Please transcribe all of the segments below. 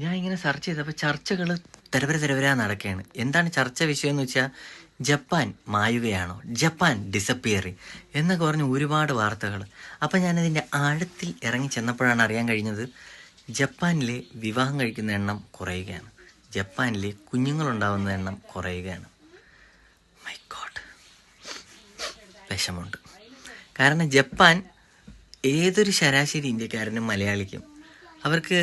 ഞാൻ ഇങ്ങനെ സെർച്ച് ചെയ്തപ്പോൾ ചർച്ചകൾ തരവര നടക്കുകയാണ്. എന്താണ് ചർച്ച വിഷയം എന്ന് വെച്ചാൽ, ജപ്പാൻ മായുകയാണോ, ജപ്പാൻ ഡിസപ്പിയറിങ് എന്നൊക്കെ പറഞ്ഞ് ഒരുപാട് വാർത്തകൾ. അപ്പം ഞാനതിൻ്റെ ആഴത്തിൽ ഇറങ്ങി ചെന്നപ്പോഴാണ് അറിയാൻ കഴിഞ്ഞത്, ജപ്പാനിലെ വിവാഹം കഴിക്കുന്ന എണ്ണം കുറയുകയാണ്, ജപ്പാനിലെ കുഞ്ഞുങ്ങളുണ്ടാവുന്ന എണ്ണം കുറയുകയാണ്. മൈ ഗോഡ്, വിഷമമുണ്ട്. കാരണം ജപ്പാൻ ഏതൊരു ശരാശരി ഇന്ത്യക്കാരനും മലയാളിക്കും അവർക്ക്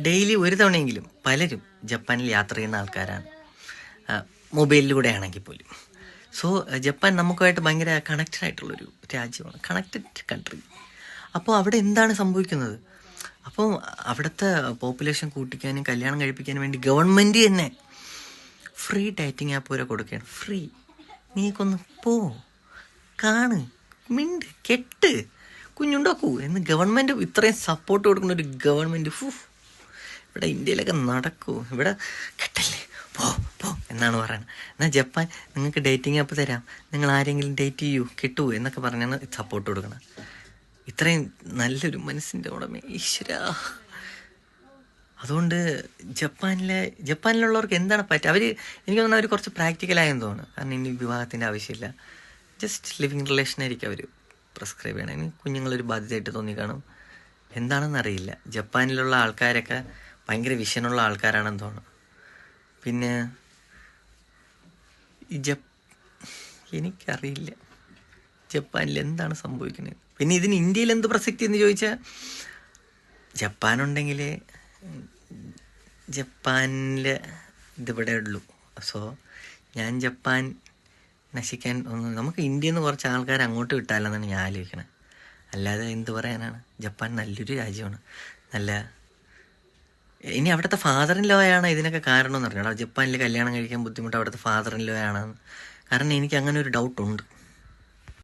ഡെയിലി ഒരു തവണയെങ്കിലും പലരും ജപ്പാനിൽ യാത്ര ചെയ്യുന്ന ആൾക്കാരാണ്, മൊബൈലിലൂടെ ആണെങ്കിൽ പോലും. സോ ജപ്പാൻ നമുക്കുമായിട്ട് ഭയങ്കര കണക്റ്റഡ് ആയിട്ടുള്ളൊരു രാജ്യമാണ്, കണക്റ്റഡ് കൺട്രി. അപ്പോൾ അവിടെ എന്താണ് സംഭവിക്കുന്നത്? അപ്പോൾ അവിടുത്തെ പോപ്പുലേഷൻ കൂട്ടിക്കാനും കല്യാണം കഴിപ്പിക്കാനും വേണ്ടി ഗവൺമെൻറ് തന്നെ ഫ്രീ ഡേറ്റിംഗ് ആപ്പ് വരെ കൊടുക്കുകയാണ്. ഫ്രീ, നീക്കൊന്ന് പോ, കാണ്, മിണ്ട്, കെട്ട്, കുഞ്ഞുണ്ടാക്കൂ എന്ന് ഗവൺമെൻറ് ഇത്രയും സപ്പോർട്ട് കൊടുക്കുന്ന ഒരു ഗവൺമെൻറ് ഇവിടെ ഇന്ത്യയിലൊക്കെ നടക്കൂ? ഇവിടെ കെട്ടല്ലേ, പോ പോ എന്നാണ് പറയുന്നത്. എന്നാൽ ജപ്പാൻ നിങ്ങൾക്ക് ഡേറ്റിംഗ് ആപ്പ് തരാം, നിങ്ങൾ ആരെങ്കിലും ഡേറ്റ് ചെയ്യൂ, കിട്ടൂ എന്നൊക്കെ പറഞ്ഞാണ് സപ്പോർട്ട് കൊടുക്കണം. ഇത്രയും നല്ലൊരു മനസ്സിൻ്റെ ഉടമ ഈശ്വര. അതുകൊണ്ട് ജപ്പാനിലുള്ളവർക്ക് എന്താണ് പറ്റുക? എനിക്ക് തോന്നുന്നു അവർ കുറച്ച് പ്രാക്ടിക്കലായെന്ന് തോന്നുന്നു. കാരണം ഇനി വിവാഹത്തിൻ്റെ ആവശ്യമില്ല, ജസ്റ്റ് ലിവിങ് റിലേഷനായിരിക്കും അവർ പ്രിസ്ക്രൈബ് ചെയ്യണം. ഇനി കുഞ്ഞുങ്ങളൊരു ബാധ്യതയായിട്ട് തോന്നിക്കാണും, എന്താണെന്ന് അറിയില്ല. ജപ്പാനിലുള്ള ആൾക്കാരൊക്കെ ഭയങ്കര വിഷനുള്ള ആൾക്കാരാണെന്ന് തോന്നുന്നു. പിന്നെ എനിക്കറിയില്ല ജപ്പാനിൽ എന്താണ് സംഭവിക്കുന്നത്. പിന്നെ ഇതിന് ഇന്ത്യയിൽ എന്ത് പ്രസക്തി എന്ന് ചോദിച്ചാൽ, ജപ്പാനുണ്ടെങ്കിൽ ജപ്പാനിൽ ഇതിവിടെ ഉള്ളൂ. സോ ഞാൻ ജപ്പാൻ നശിക്കാൻ നമുക്ക് ഇന്ത്യയിൽ നിന്ന് കുറച്ച് ആൾക്കാർ അങ്ങോട്ട് വിട്ടാലെന്നാണ് ഞാൻ ആലോചിക്കണത്. അല്ലാതെ എന്ത് പറയാനാണ്? ജപ്പാൻ നല്ലൊരു രാജ്യമാണ്, നല്ല. ഇനി അവിടുത്തെ ഫാദർ ഇൻ ലോ ആണ് ഇതിനൊക്കെ കാരണം എന്ന് പറഞ്ഞാൽ, ജപ്പാനിൽ കല്യാണം കഴിക്കാൻ ബുദ്ധിമുട്ട് അവിടുത്തെ ഫാദർ ഇൻ ലോ ആണെന്ന്. കാരണം എനിക്ക് അങ്ങനെ ഒരു ഡൗട്ടുണ്ട്.